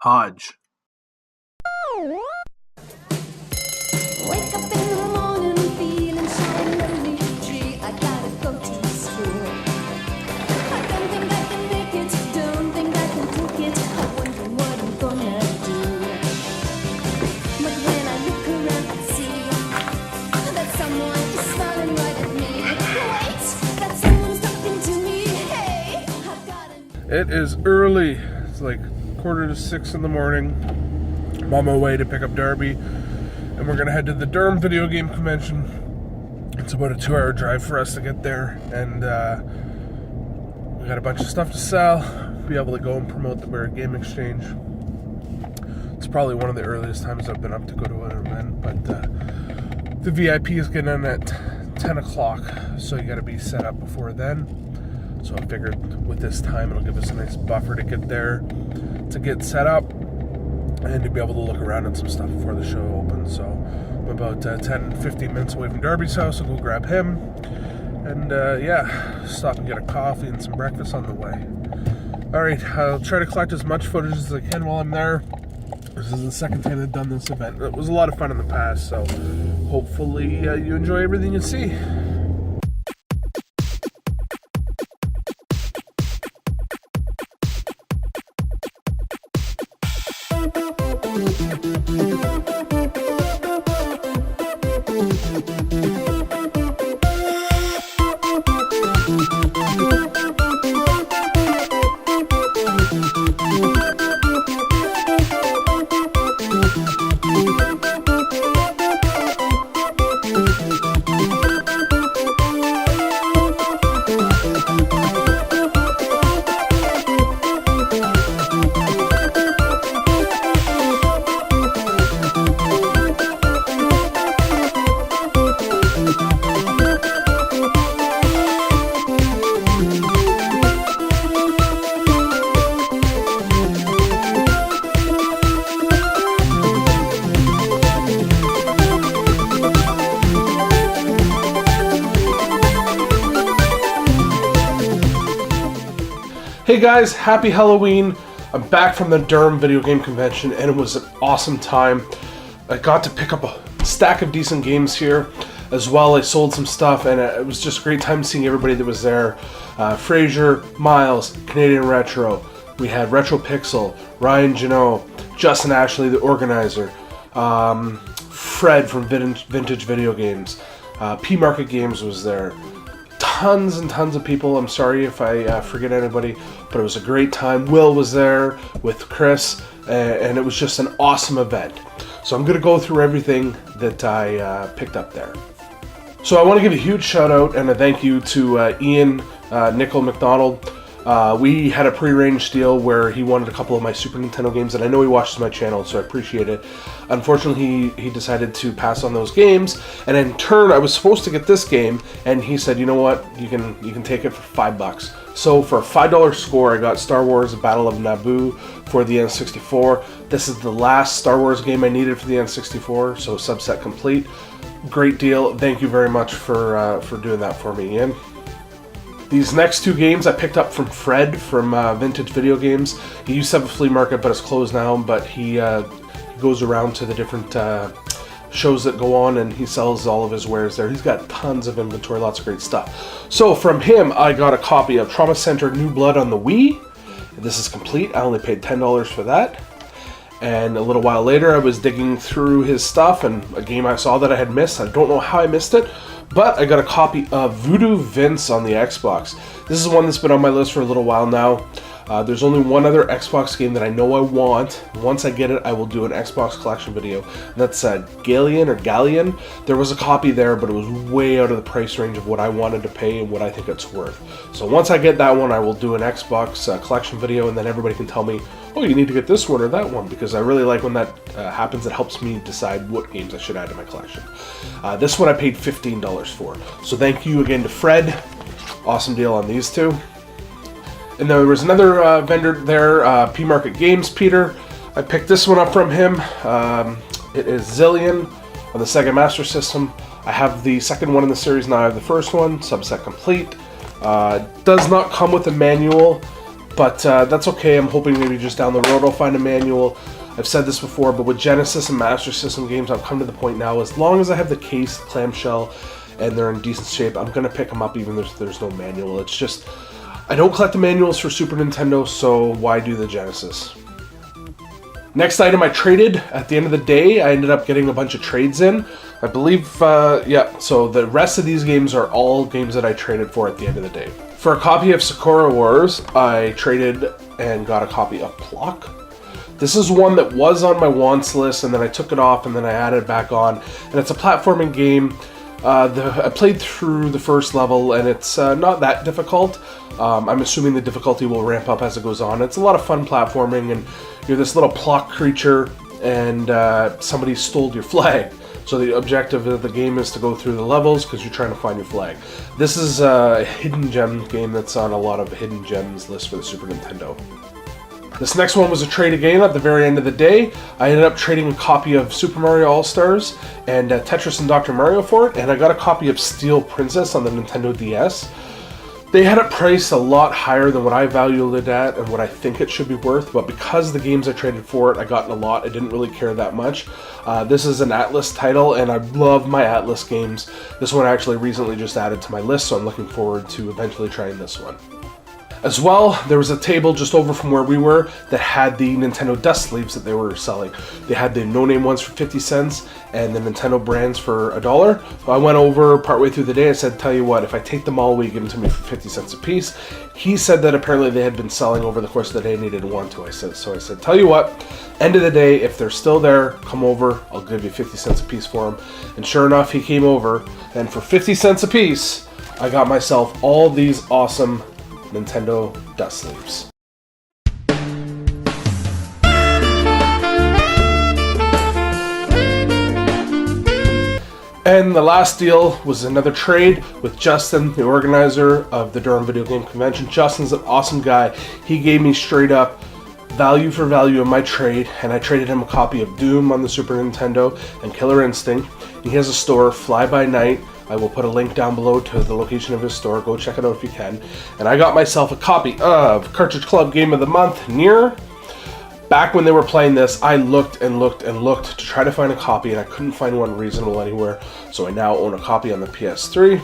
Hodge. Wake up in the morning feeling so lonely. Gee, I gotta go to school. I don't think I can make it, don't think I can take it. I'm wondering what I'm gonna do. But when I look around and see that someone is smiling right at me. Wait, that someone's talking to me. Hey, I've got It is early. It's like 5:45 in the morning. I'm on my way to pick up Darby, and we're gonna head to the Durham Video Game Convention. It's about a 2-hour drive for us to get there, and we got a bunch of stuff to sell. Be able to go and promote the Barrie Game Exchange. It's probably one of the earliest times I've been up to go to an event, but the VIP is getting in at 10 o'clock, so you gotta be set up before then. So I figured with this time it'll give us a nice buffer to get there, to get set up, and to be able to look around at some stuff before the show opens. So I'm about 10-15 minutes away from Darby's house. I'll go grab him, and yeah, stop and get a coffee and some breakfast on the way. Alright, I'll try to collect as much footage as I can while I'm there. This is the second time I've done this event. It was a lot of fun in the past, so hopefully you enjoy everything you see. Hey guys, happy Halloween. I'm back from the Durham Video Game Convention, and it was an awesome time. I got to pick up a stack of decent games here as well. I sold some stuff, and it was just a great time seeing everybody that was there. Fraser, Miles, Canadian Retro. We had Retro Pixel, Ryan Janot, Justin Ashley, the organizer, Fred from Vintage Video Games, P Market Games was there. Tons and tons of people. I'm sorry if I forget anybody, but it was a great time. Will was there with Chris, and it was just an awesome event. So I'm going to go through everything that I picked up there. So I want to give a huge shout out and a thank you to Ian Nickel McDonald. We had a pre-arranged deal where he wanted a couple of my Super Nintendo games, and I know he watches my channel, so I appreciate it. Unfortunately, he decided to pass on those games, and in turn, I was supposed to get this game, and he said, you know what, you can take it for $5. So for a $5 score, I got Star Wars Battle of Naboo for the N64. This is the last Star Wars game I needed for the N64, so subset complete. Great deal. Thank you very much for doing that for me, Ian. These next two games I picked up from Fred from Vintage Video Games. He used to have a flea market, but it's closed now, but he goes around to the different shows that go on, and he sells all of his wares there. He's got tons of inventory, lots of great stuff. So from him, I got a copy of Trauma Center New Blood on the Wii. This is complete. I only paid $10 for that. And a little while later, I was digging through his stuff, and a game I saw that I had missed. I don't know how I missed it, but I got a copy of Voodoo Vince on the Xbox. This is one that's been on my list for a little while now. There's only one other Xbox game that I know I want. Once I get it, I will do an Xbox collection video. And that's Galleon. There was a copy there, but it was way out of the price range of what I wanted to pay and what I think it's worth. So once I get that one, I will do an Xbox collection video, and then everybody can tell me, oh, you need to get this one or that one, because I really like when that happens. It helps me decide what games I should add to my collection. This one I paid $15 for. So thank you again to Fred. Awesome deal on these two. And there was another vendor there, P Market Games, Peter. I picked this one up from him. It is Zillion on the Sega Master System. I have the second one in the series now. I have the first one, subset complete. Does not come with a manual, but that's okay. I'm hoping maybe just down the road I'll find a manual. I've said this before, but with Genesis and Master System games, I've come to the point now, as long as I have the case, clamshell, and they're in decent shape, I'm going to pick them up even if there's no manual. It's just, I don't collect the manuals for Super Nintendo, so why do the Genesis? Next item I traded. At the end of the day, I ended up getting a bunch of trades in. I believe, yeah, so the rest of these games are all games that I traded for at the end of the day. For a copy of Sakura Wars, I traded and got a copy of Plock. This is one that was on my wants list, and then I took it off, and then I added it back on. And it's a platforming game. I played through the first level, and it's not that difficult. I'm assuming the difficulty will ramp up as it goes on. It's a lot of fun platforming, and you're this little Plock creature, and somebody stole your flag. So the objective of the game is to go through the levels because you're trying to find your flag. This is a hidden gem game that's on a lot of hidden gems lists for the Super Nintendo. This next one was a trade again at the very end of the day. I ended up trading a copy of Super Mario All-Stars and Tetris and Dr. Mario for it, and I got a copy of Steel Princess on the Nintendo DS. They had it priced a lot higher than what I valued it at and what I think it should be worth, but because the games I traded for it, I got in a lot. I didn't really care that much. This is an Atlas title, and I love my Atlas games. This one I actually recently just added to my list, so I'm looking forward to eventually trying this one. As well, there was a table just over from where we were that had the Nintendo dust sleeves that they were selling. They had the no-name ones for 50 cents and the Nintendo brands for $1. So I went over partway through the day. I said, tell you what, if I take them all, will you give them to me for 50 cents a piece? He said that apparently they had been selling over the course of the day and he didn't want to. So I said, tell you what, end of the day, if they're still there, come over. I'll give you 50 cents a piece for them. And sure enough, he came over, and for 50 cents a piece, I got myself all these awesome Nintendo dust sleeves. And the last deal was another trade with Justin, the organizer of the Durham Video Game Convention. Justin's an awesome guy. He gave me straight up value for value in my trade, and I traded him a copy of Doom on the Super Nintendo and Killer Instinct. He has a store, By Nite. I will put a link down below to the location of his store. Go check it out if you can. And I got myself a copy of Cartridge Club Game of the Month, Nier. Back when they were playing this, I looked and looked and looked to try to find a copy, and I couldn't find one reasonable anywhere. So I now own a copy on the PS3.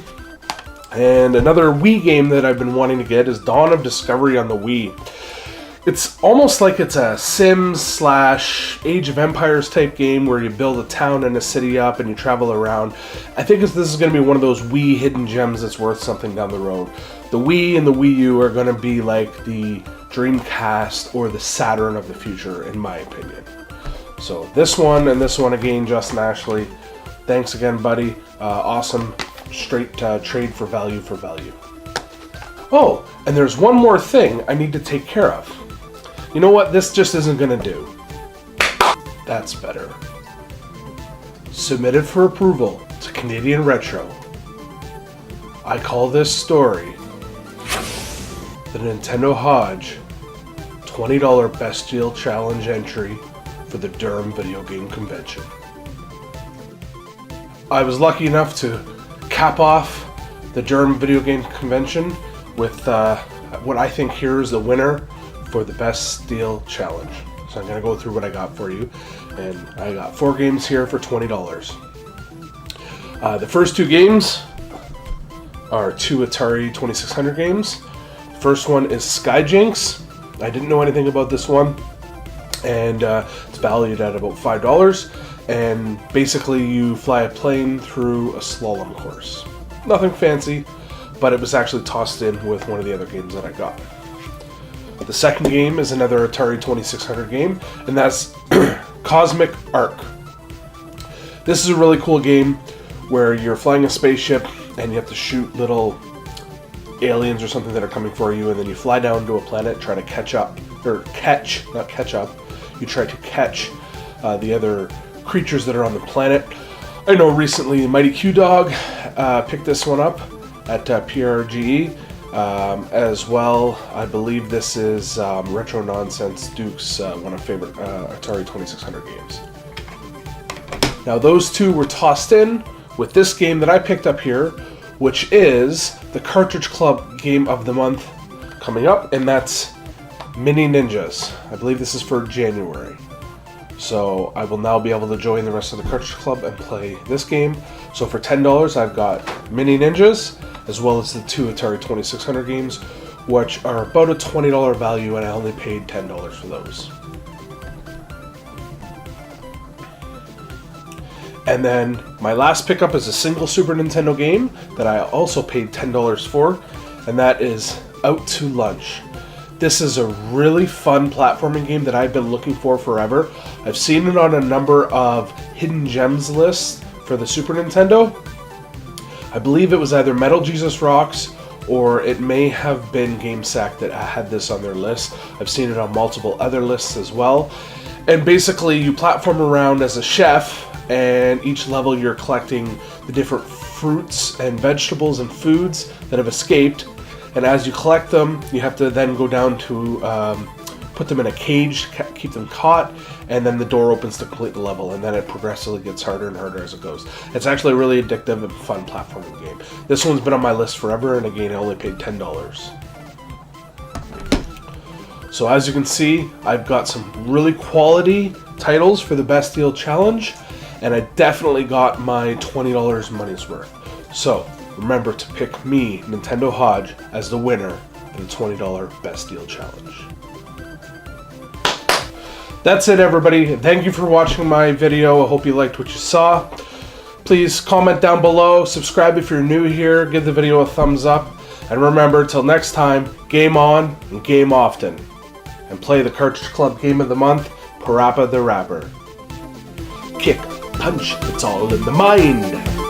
And another Wii game that I've been wanting to get is Dawn of Discovery on the Wii. It's almost like it's a Sims / Age of Empires type game where you build a town and a city up and you travel around. I think this is going to be one of those Wii hidden gems that's worth something down the road. The Wii and the Wii U are going to be like the Dreamcast or the Saturn of the future, in my opinion. So this one and this one again, Justin Ashley. Thanks again, buddy. Awesome straight trade for value for value. Oh, and there's one more thing I need to take care of. You know what? This just isn't going to do. That's better. Submitted for approval to Canadian Retro. I call this story the Nintendo Hodge $20 Best Deal Challenge entry for the Durham Video Game Convention. I was lucky enough to cap off the Durham Video Game Convention with what I think here is the winner for the Best Deal Challenge. So I'm going to go through what I got for you. And I got 4 games here for $20. The first 2 games are 2 Atari 2600 games. The first one is Skyjinx. I didn't know anything about this one. And it's valued at about $5. And basically you fly a plane through a slalom course. Nothing fancy, but it was actually tossed in with one of the other games that I got. The second game is another Atari 2600 game, and that's Cosmic Arc. This is a really cool game where you're flying a spaceship and you have to shoot little aliens or something that are coming for you, and then you fly down to a planet, try to catch up, or catch, not catch up, you try to catch the other creatures that are on the planet. I know recently Mighty Q Dog picked this one up at PRGE. As well, I believe this is Retro Nonsense Duke's one of my favorite Atari 2600 games. Now those two were tossed in with this game that I picked up here, which is the Cartridge Club Game of the Month coming up, and that's Mini Ninjas. I believe this is for January. So I will now be able to join the rest of the Cartridge Club and play this game. So for $10, I've got Mini Ninjas, as well as the two Atari 2600 games, which are about a $20 value, and I only paid $10 for those. And then my last pickup is a single Super Nintendo game that I also paid $10 for, and that is Out to Lunch. This is a really fun platforming game that I've been looking for forever. I've seen it on a number of hidden gems lists for the Super Nintendo. I believe it was either Metal Jesus Rocks or it may have been GameSack that had this on their list. I've seen it on multiple other lists as well. And basically you platform around as a chef, and each level you're collecting the different fruits and vegetables and foods that have escaped. And as you collect them, you have to then go down to put them in a cage, keep them caught, and then the door opens to complete the level, and then it progressively gets harder and harder as it goes. It's actually a really addictive and fun platforming game. This one's been on my list forever, and again, I only paid $10. So as you can see, I've got some really quality titles for the Best Deal Challenge, and I definitely got my $20 money's worth. So remember to pick me, Nintendo Hodge, as the winner in the $20 Best Deal Challenge. That's it, everybody. Thank you for watching my video. I hope you liked what you saw. Please comment down below, subscribe if you're new here, give the video a thumbs up, and remember, till next time, game on and game often. And play the Cartridge Club Game of the Month, Parappa the Rapper. Kick, punch, it's all in the mind.